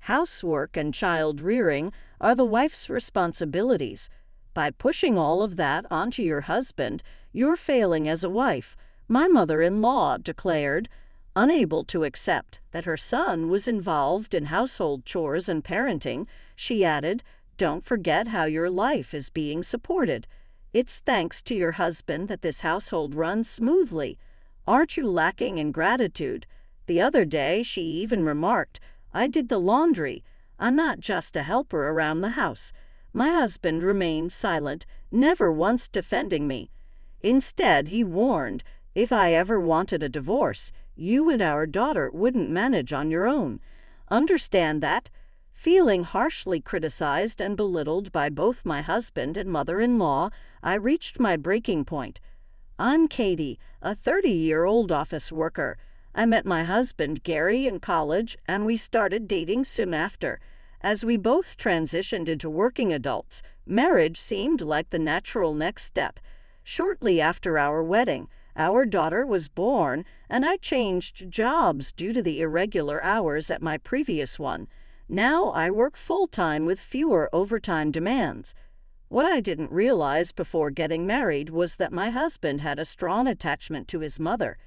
Housework and child rearing are the wife's responsibilities. By pushing all of that onto your husband, you're failing as a wife, my mother-in-law declared. Unable to accept that her son was involved in household chores and parenting, she added, "Don't forget how your life is being supported. It's thanks to your husband that this household runs smoothly. Aren't you lacking in gratitude?" The other day, she even remarked, "I did the laundry. I'm not just a helper around the house." My husband remained silent, never once defending me. Instead, he warned, "If I ever wanted a divorce, you and our daughter wouldn't manage on your own. Understand that?" Feeling harshly criticized and belittled by both my husband and mother-in-law, I reached my breaking point. I'm Katie, a 30-year-old office worker. I met my husband, Gary, in college, and we started dating soon after. As we both transitioned into working adults, marriage seemed like the natural next step. Shortly after our wedding, our daughter was born, and I changed jobs due to the irregular hours at my previous one. Now I work full-time with fewer overtime demands. What I didn't realize before getting married was that my husband had a strong attachment to his mother.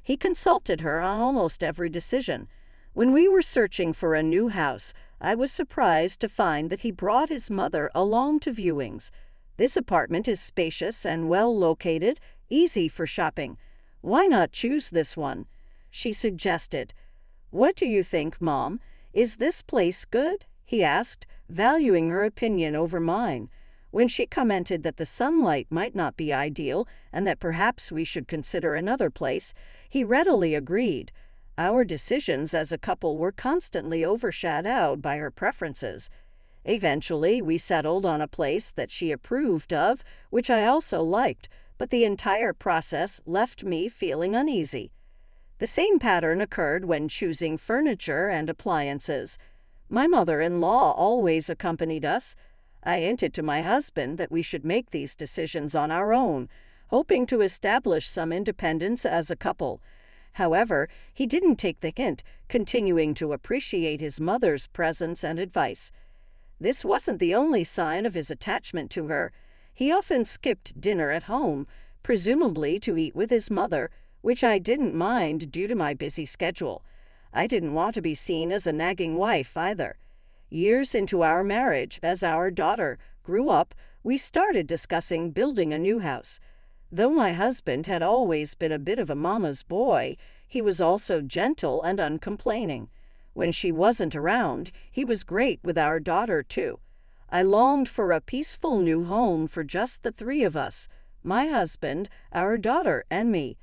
He consulted her on almost every decision. When we were searching for a new house, I was surprised to find that he brought his mother along to viewings. "This apartment is spacious and well located, easy for shopping. Why not choose this one?" she suggested. "What do you think, Mom? Is this place good?" he asked, valuing her opinion over mine. When she commented that the sunlight might not be ideal and that perhaps we should consider another place, he readily agreed. Our decisions as a couple were constantly overshadowed by her preferences. Eventually, we settled on a place that she approved of, which I also liked, but the entire process left me feeling uneasy. The same pattern occurred when choosing furniture and appliances. My mother-in-law always accompanied us. I hinted to my husband that we should make these decisions on our own, hoping to establish some independence as a couple. However, he didn't take the hint, continuing to appreciate his mother's presence and advice. This wasn't the only sign of his attachment to her. He often skipped dinner at home, presumably to eat with his mother, which I didn't mind due to my busy schedule. I didn't want to be seen as a nagging wife either. Years into our marriage, as our daughter grew up, we started discussing building a new house. Though my husband had always been a bit of a mama's boy, he was also gentle and uncomplaining. When she wasn't around, he was great with our daughter, too. I longed for a peaceful new home for just the three of us, my husband, our daughter, and me.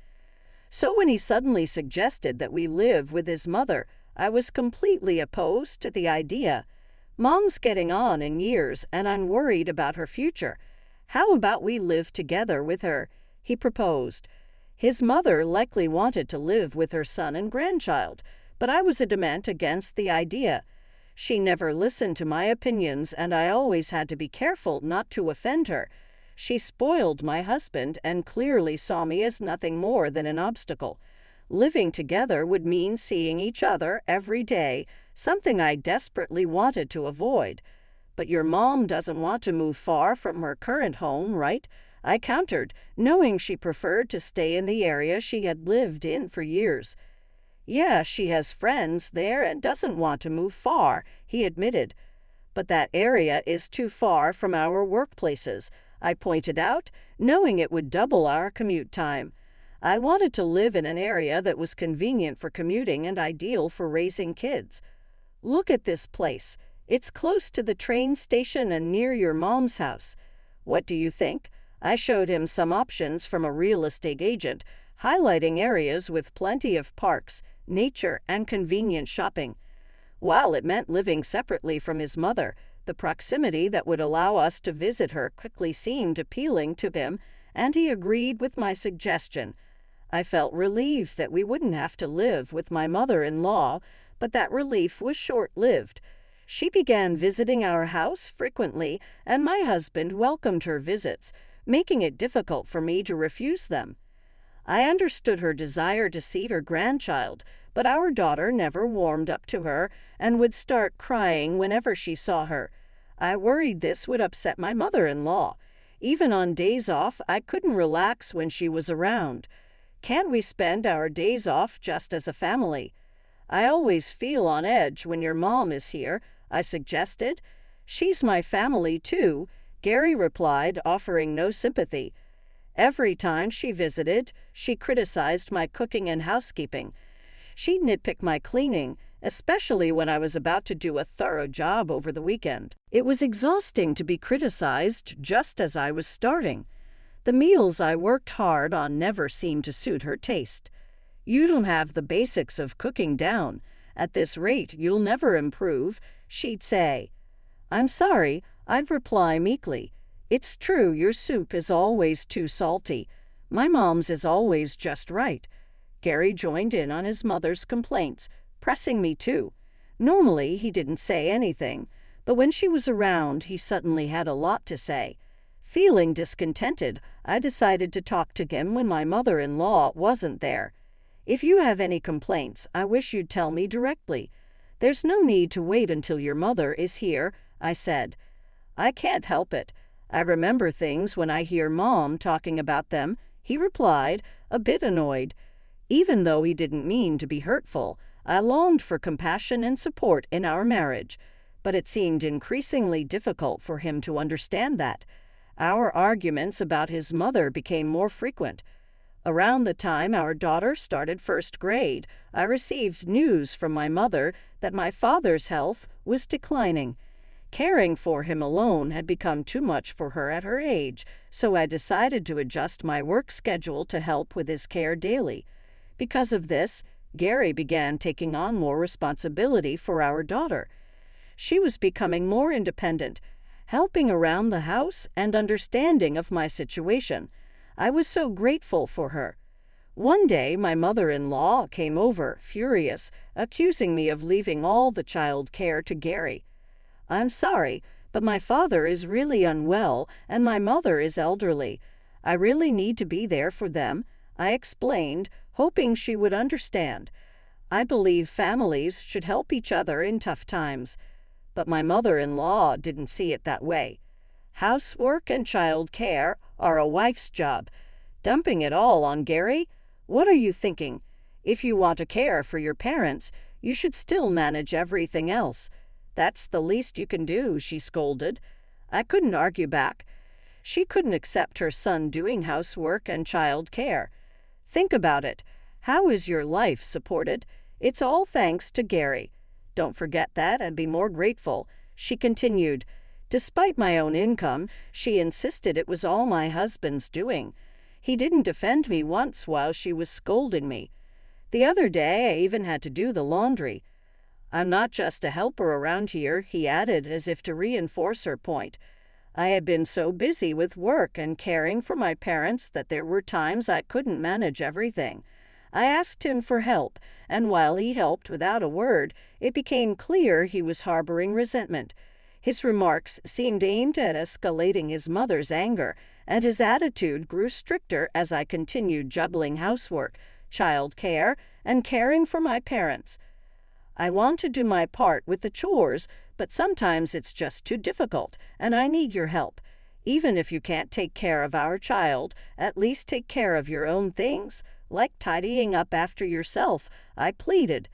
So when he suddenly suggested that we live with his mother, I was completely opposed to the idea. Mom's getting on in years, and I'm worried about her future. How about we live together with her? He proposed. His mother likely wanted to live with her son and grandchild, but I was adamant against the idea. She never listened to my opinions, and I always had to be careful not to offend her. She spoiled my husband and clearly saw me as nothing more than an obstacle. Living together would mean seeing each other every day, something I desperately wanted to avoid. "But your mom doesn't want to move far from her current home, right?" I countered, knowing she preferred to stay in the area she had lived in for years. "Yeah, she has friends there and doesn't want to move far," he admitted. "But that area is too far from our workplaces," I pointed out, knowing it would double our commute time. I wanted to live in an area that was convenient for commuting and ideal for raising kids. "Look at this place. It's close to the train station and near your mom's house. What do you think?" I showed him some options from a real estate agent, highlighting areas with plenty of parks, nature, and convenient shopping. While it meant living separately from his mother, the proximity that would allow us to visit her quickly seemed appealing to him, and he agreed with my suggestion. I felt relieved that we wouldn't have to live with my mother-in-law, but that relief was short-lived. She began visiting our house frequently, and my husband welcomed her visits, making it difficult for me to refuse them. I understood her desire to see her grandchild, but our daughter never warmed up to her and would start crying whenever she saw her. I worried this would upset my mother-in-law. Even on days off, I couldn't relax when she was around. Can't we spend our days off just as a family? I always feel on edge when your mom is here, I suggested. She's my family too, Gary replied, offering no sympathy. Every time she visited, she criticized my cooking and housekeeping. She'd nitpick my cleaning, especially when I was about to do a thorough job over the weekend. It was exhausting to be criticized just as I was starting. The meals I worked hard on never seemed to suit her taste. You don't have the basics of cooking down. At this rate, you'll never improve, she'd say. I'm sorry, I'd reply meekly. It's true your soup is always too salty. My mom's is always just right. Gary joined in on his mother's complaints, pressing me too. Normally, he didn't say anything, but when she was around, he suddenly had a lot to say. Feeling discontented, I decided to talk to him when my mother-in-law wasn't there. If you have any complaints, I wish you'd tell me directly. There's no need to wait until your mother is here, I said. I can't help it. I remember things when I hear Mom talking about them, he replied, a bit annoyed. Even though he didn't mean to be hurtful, I longed for compassion and support in our marriage, but it seemed increasingly difficult for him to understand that. Our arguments about his mother became more frequent. Around the time our daughter started first grade, I received news from my mother that my father's health was declining. Caring for him alone had become too much for her at her age, so I decided to adjust my work schedule to help with his care daily. Because of this, Gary began taking on more responsibility for our daughter. She was becoming more independent, helping around the house and understanding of my situation. I was so grateful for her. One day, my mother-in-law came over, furious, accusing me of leaving all the child care to Gary. I'm sorry, but my father is really unwell and my mother is elderly. I really need to be there for them, I explained, hoping she would understand. I believe families should help each other in tough times. But my mother-in-law didn't see it that way. Housework and child care are a wife's job. Dumping it all on Gary? What are you thinking? If you want to care for your parents, you should still manage everything else. That's the least you can do, she scolded. I couldn't argue back. She couldn't accept her son doing housework and child care. Think about it. How is your life supported? It's all thanks to Gary. Don't forget that and be more grateful, she continued. Despite my own income, she insisted it was all my husband's doing. He didn't defend me once while she was scolding me. The other day, I even had to do the laundry. I'm not just a helper around here, he added, as if to reinforce her point. I had been so busy with work and caring for my parents that there were times I couldn't manage everything. I asked him for help, and while he helped without a word, it became clear he was harboring resentment. His remarks seemed aimed at escalating his mother's anger, and his attitude grew stricter as I continued juggling housework, child care, and caring for my parents. I want to do my part with the chores, but sometimes it's just too difficult, and I need your help. Even if you can't take care of our child, at least take care of your own things, like tidying up after yourself, I pleaded.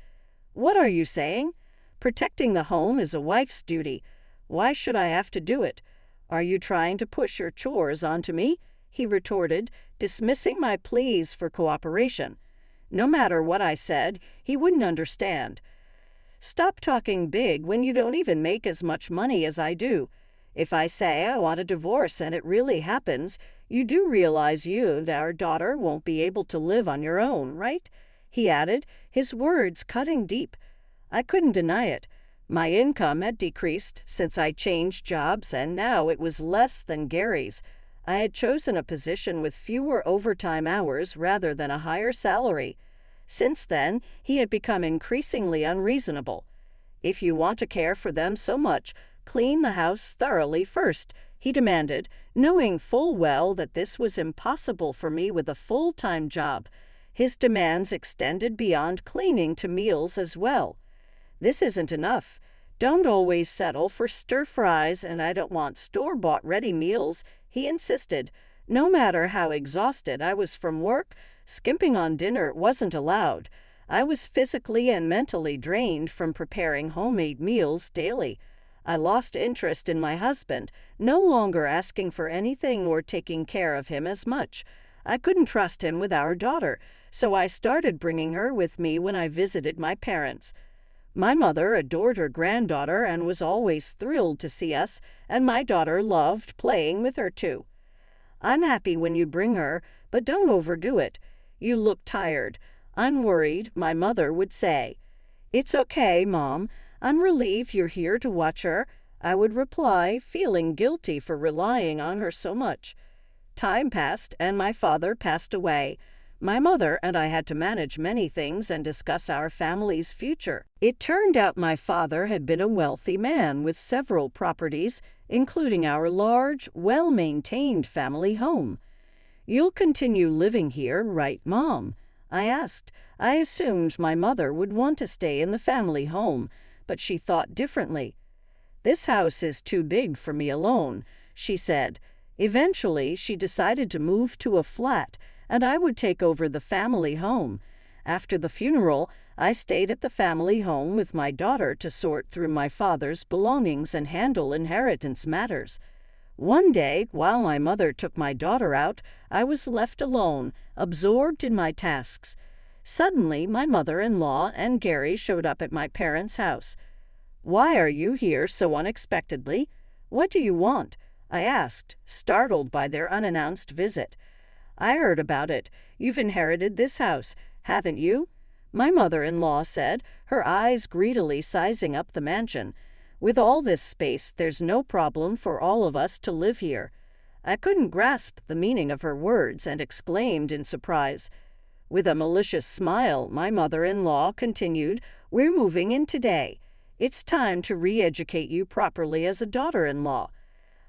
What are you saying? Protecting the home is a wife's duty. Why should I have to do it? Are you trying to push your chores onto me? He retorted, dismissing my pleas for cooperation. No matter what I said, he wouldn't understand. Stop talking big when you don't even make as much money as I do. If I say I want a divorce and it really happens, you do realize you and our daughter won't be able to live on your own, right? He added, his words cutting deep. I couldn't deny it. My income had decreased since I changed jobs, and now it was less than Gary's. I had chosen a position with fewer overtime hours rather than a higher salary. Since then, he had become increasingly unreasonable. If you want to care for them so much, clean the house thoroughly first, he demanded, knowing full well that this was impossible for me with a full-time job. His demands extended beyond cleaning to meals as well. "This isn't enough. Don't always settle for stir-fries, and I don't want store-bought ready meals," he insisted. No matter how exhausted I was from work, skimping on dinner wasn't allowed. I was physically and mentally drained from preparing homemade meals daily. I lost interest in my husband, no longer asking for anything or taking care of him as much. I couldn't trust him with our daughter, so I started bringing her with me when I visited my parents. My mother adored her granddaughter and was always thrilled to see us, and my daughter loved playing with her too. "I'm happy when you bring her, but don't overdo it. You look tired. I'm worried," my mother would say. "It's okay, Mom. I'm relieved you're here to watch her," I would reply, feeling guilty for relying on her so much. Time passed, and my father passed away. My mother and I had to manage many things and discuss our family's future. It turned out my father had been a wealthy man with several properties, including our large, well-maintained family home. "You'll continue living here, right, Mom?" I asked. I assumed my mother would want to stay in the family home, but she thought differently. "This house is too big for me alone," she said. Eventually, she decided to move to a flat, and I would take over the family home. After the funeral, I stayed at the family home with my daughter to sort through my father's belongings and handle inheritance matters. One day, while my mother took my daughter out, I was left alone, absorbed in my tasks. Suddenly, my mother-in-law and Gary showed up at my parents' house. "Why are you here so unexpectedly? What do you want?" I asked, startled by their unannounced visit. "I heard about it. You've inherited this house, haven't you?" my mother-in-law said, her eyes greedily sizing up the mansion. "With all this space, there's no problem for all of us to live here." I couldn't grasp the meaning of her words and exclaimed in surprise. With a malicious smile, my mother-in-law continued, "We're moving in today. It's time to re-educate you properly as a daughter-in-law."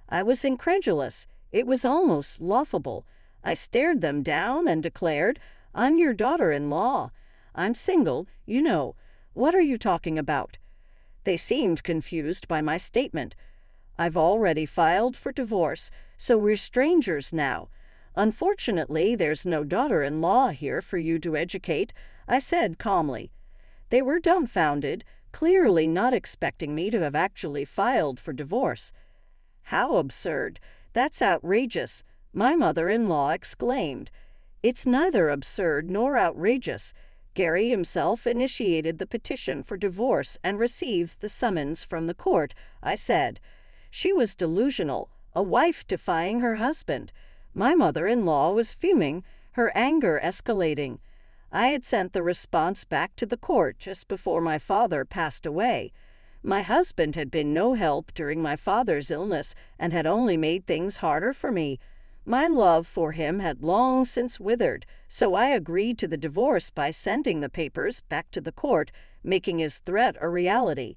I was incredulous. It was almost laughable. I stared them down and declared, "I'm your daughter-in-law. I'm single, you know. What are you talking about?" They seemed confused by my statement. "I've already filed for divorce, so we're strangers now. Unfortunately, there's no daughter-in-law here for you to educate," I said calmly. They were dumbfounded, clearly not expecting me to have actually filed for divorce. "How absurd! That's outrageous!" my mother-in-law exclaimed. "It's neither absurd nor outrageous. Gary himself initiated the petition for divorce and received the summons from the court," I said. She was delusional, a wife defying her husband. My mother-in-law was fuming, her anger escalating. I had sent the response back to the court just before my father passed away. My husband had been no help during my father's illness and had only made things harder for me. My love for him had long since withered, so I agreed to the divorce by sending the papers back to the court, making his threat a reality.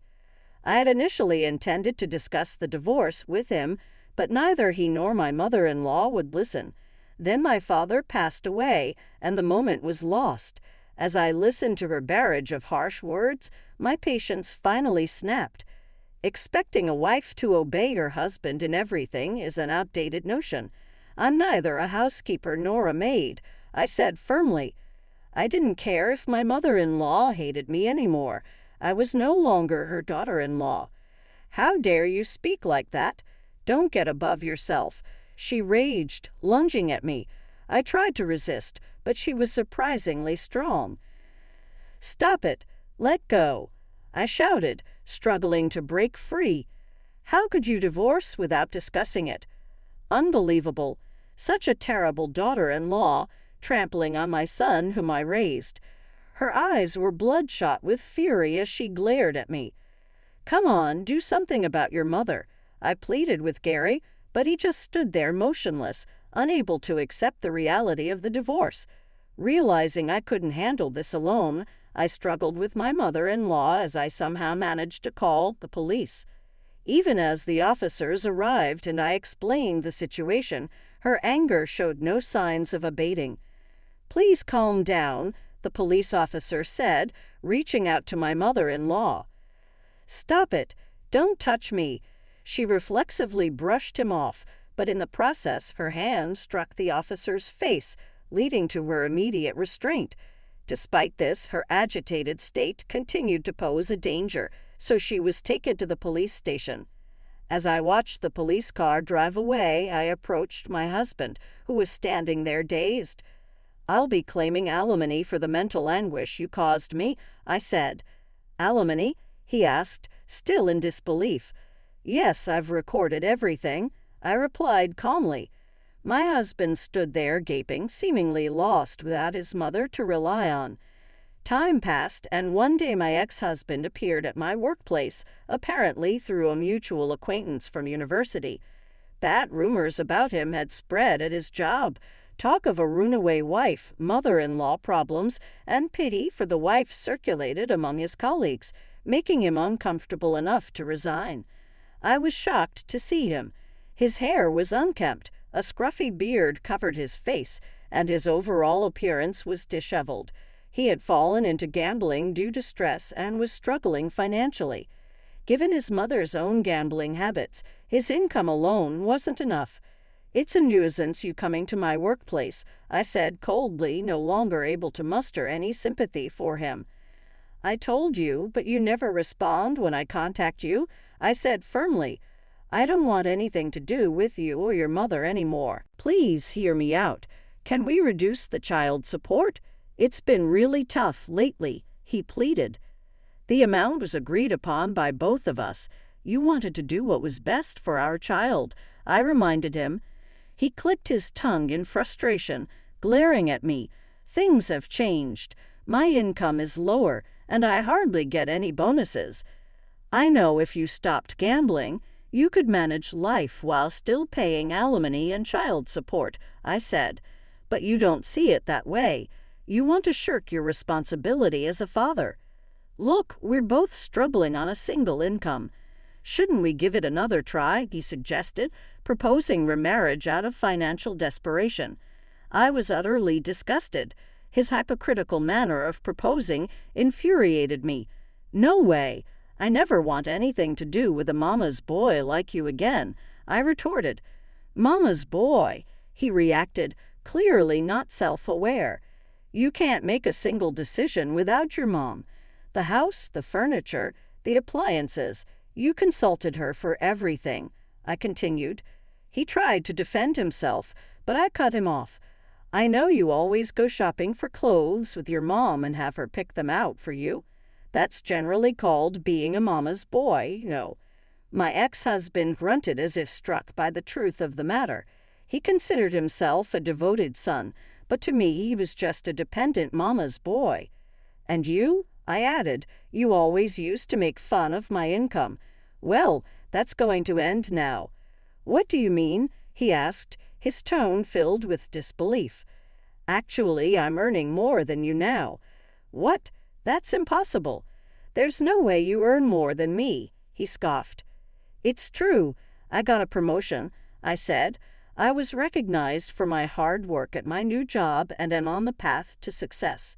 I had initially intended to discuss the divorce with him, but neither he nor my mother-in-law would listen. Then my father passed away, and the moment was lost. As I listened to her barrage of harsh words, my patience finally snapped. Expecting a wife to obey her husband in everything is an outdated notion. "I'm neither a housekeeper nor a maid," I said firmly. I didn't care if my mother-in-law hated me anymore. I was no longer her daughter-in-law. "How dare you speak like that? Don't get above yourself," she raged, lunging at me. I tried to resist, but she was surprisingly strong. "Stop it! Let go!" I shouted, struggling to break free. "How could you divorce without discussing it?" Unbelievable. Such a terrible daughter-in-law, trampling on my son whom I raised. Her eyes were bloodshot with fury as she glared at me. "Come on, do something about your mother," I pleaded with Gary, but he just stood there motionless, unable to accept the reality of the divorce. Realizing I couldn't handle this alone, I struggled with my mother-in-law as I somehow managed to call the police. Even as the officers arrived and I explained the situation, her anger showed no signs of abating. "Please calm down," the police officer said, reaching out to my mother-in-law. "Stop it. Don't touch me." She reflexively brushed him off, but in the process her hand struck the officer's face, leading to her immediate restraint. Despite this, her agitated state continued to pose a danger, so she was taken to the police station. As I watched the police car drive away, I approached my husband, who was standing there dazed. "I'll be claiming alimony for the mental anguish you caused me," I said. "Alimony?" he asked, still in disbelief. "Yes, I've recorded everything," I replied calmly. My husband stood there gaping, seemingly lost without his mother to rely on. Time passed, and one day my ex-husband appeared at my workplace, apparently through a mutual acquaintance from university. Bad rumors about him had spread at his job. Talk of a runaway wife, mother-in-law problems, and pity for the wife circulated among his colleagues, making him uncomfortable enough to resign. I was shocked to see him. His hair was unkempt, a scruffy beard covered his face, and his overall appearance was disheveled. He had fallen into gambling due to stress and was struggling financially. Given his mother's own gambling habits, his income alone wasn't enough. "It's a nuisance you coming to my workplace," I said coldly, no longer able to muster any sympathy for him. "I told you, but you never respond when I contact you," I said firmly. "I don't want anything to do with you or your mother anymore. Please hear me out. Can we reduce the child support? It's been really tough lately," he pleaded. "The amount was agreed upon by both of us. You wanted to do what was best for our child," I reminded him. He clicked his tongue in frustration, glaring at me. "Things have changed. My income is lower, and I hardly get any bonuses. I know if you stopped gambling, you could manage life while still paying alimony and child support," I said. "But you don't see it that way. You want to shirk your responsibility as a father. Look, we're both struggling on a single income. Shouldn't we give it another try?" he suggested, proposing remarriage out of financial desperation. I was utterly disgusted. His hypocritical manner of proposing infuriated me. "No way. I never want anything to do with a mama's boy like you again," I retorted. "Mama's boy," he reacted, clearly not self-aware. "You can't make a single decision without your mom. The house, the furniture, the appliances. You consulted her for everything," I continued. He tried to defend himself, but I cut him off. "I know you always go shopping for clothes with your mom and have her pick them out for you. That's generally called being a mama's boy, you know." My ex-husband grunted as if struck by the truth of the matter. He considered himself a devoted son, but to me he was just a dependent mama's boy. "And you?" I added. "You always used to make fun of my income. Well, that's going to end now." "What do you mean?" he asked, his tone filled with disbelief. "Actually, I'm earning more than you now." "What? That's impossible. There's no way you earn more than me," he scoffed. "It's true. I got a promotion," I said. "I was recognized for my hard work at my new job and am on the path to success."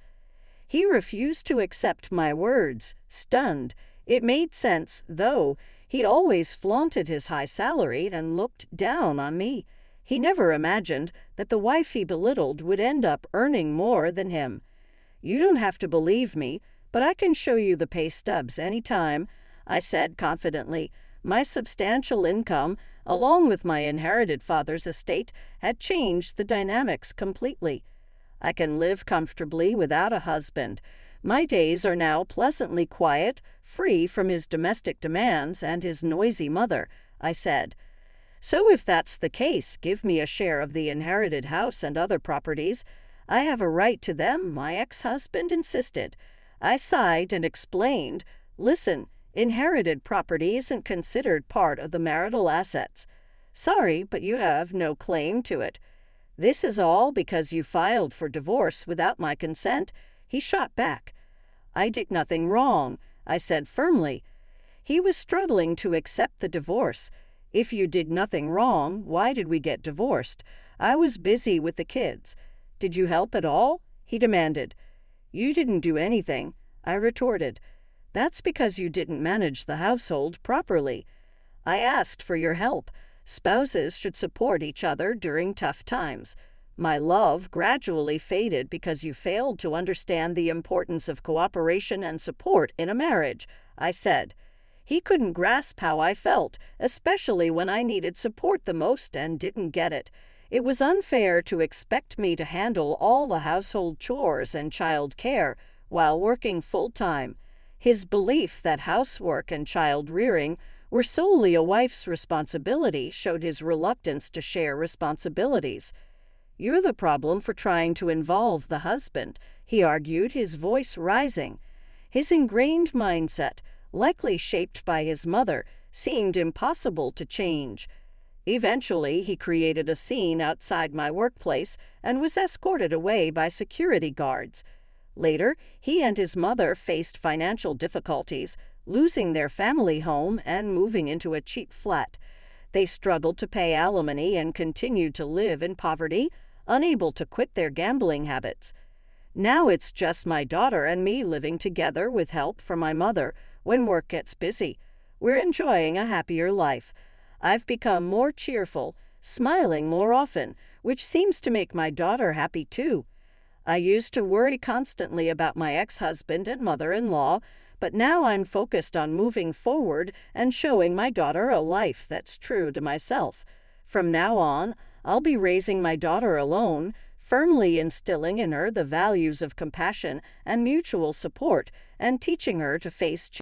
He refused to accept my words, stunned. It made sense, though. He'd always flaunted his high salary and looked down on me. He never imagined that the wife he belittled would end up earning more than him. "You don't have to believe me, but I can show you the pay stubs any time," I said confidently. My substantial income, along with my inherited father's estate, had changed the dynamics completely. I can live comfortably without a husband. My days are now pleasantly quiet, free from his domestic demands and his noisy mother, I said. "So if that's the case, give me a share of the inherited house and other properties. I have a right to them," my ex-husband insisted. I sighed and explained, "Listen, inherited property isn't considered part of the marital assets. Sorry, but you have no claim to it. This is all because you filed for divorce without my consent," he shot back. "I did nothing wrong," I said firmly. He was struggling to accept the divorce. "If you did nothing wrong, why did we get divorced? I was busy with the kids." "Did you help at all?" he demanded. "You didn't do anything," I retorted. "That's because you didn't manage the household properly. I asked for your help. Spouses should support each other during tough times. My love gradually faded because you failed to understand the importance of cooperation and support in a marriage," I said. He couldn't grasp how I felt, especially when I needed support the most and didn't get it. It was unfair to expect me to handle all the household chores and child care while working full-time. His belief that housework and child rearing were solely a wife's responsibility showed his reluctance to share responsibilities. "You're the problem for trying to involve the husband," he argued, his voice rising. His ingrained mindset, likely shaped by his mother, seemed impossible to change. Eventually, he created a scene outside my workplace and was escorted away by security guards. Later, he and his mother faced financial difficulties, losing their family home and moving into a cheap flat. They struggled to pay alimony and continued to live in poverty, unable to quit their gambling habits. Now it's just my daughter and me living together with help from my mother when work gets busy. We're enjoying a happier life. I've become more cheerful, smiling more often, which seems to make my daughter happy too. I used to worry constantly about my ex-husband and mother-in-law, but now I'm focused on moving forward and showing my daughter a life that's true to myself. From now on, I'll be raising my daughter alone, firmly instilling in her the values of compassion and mutual support, and teaching her to face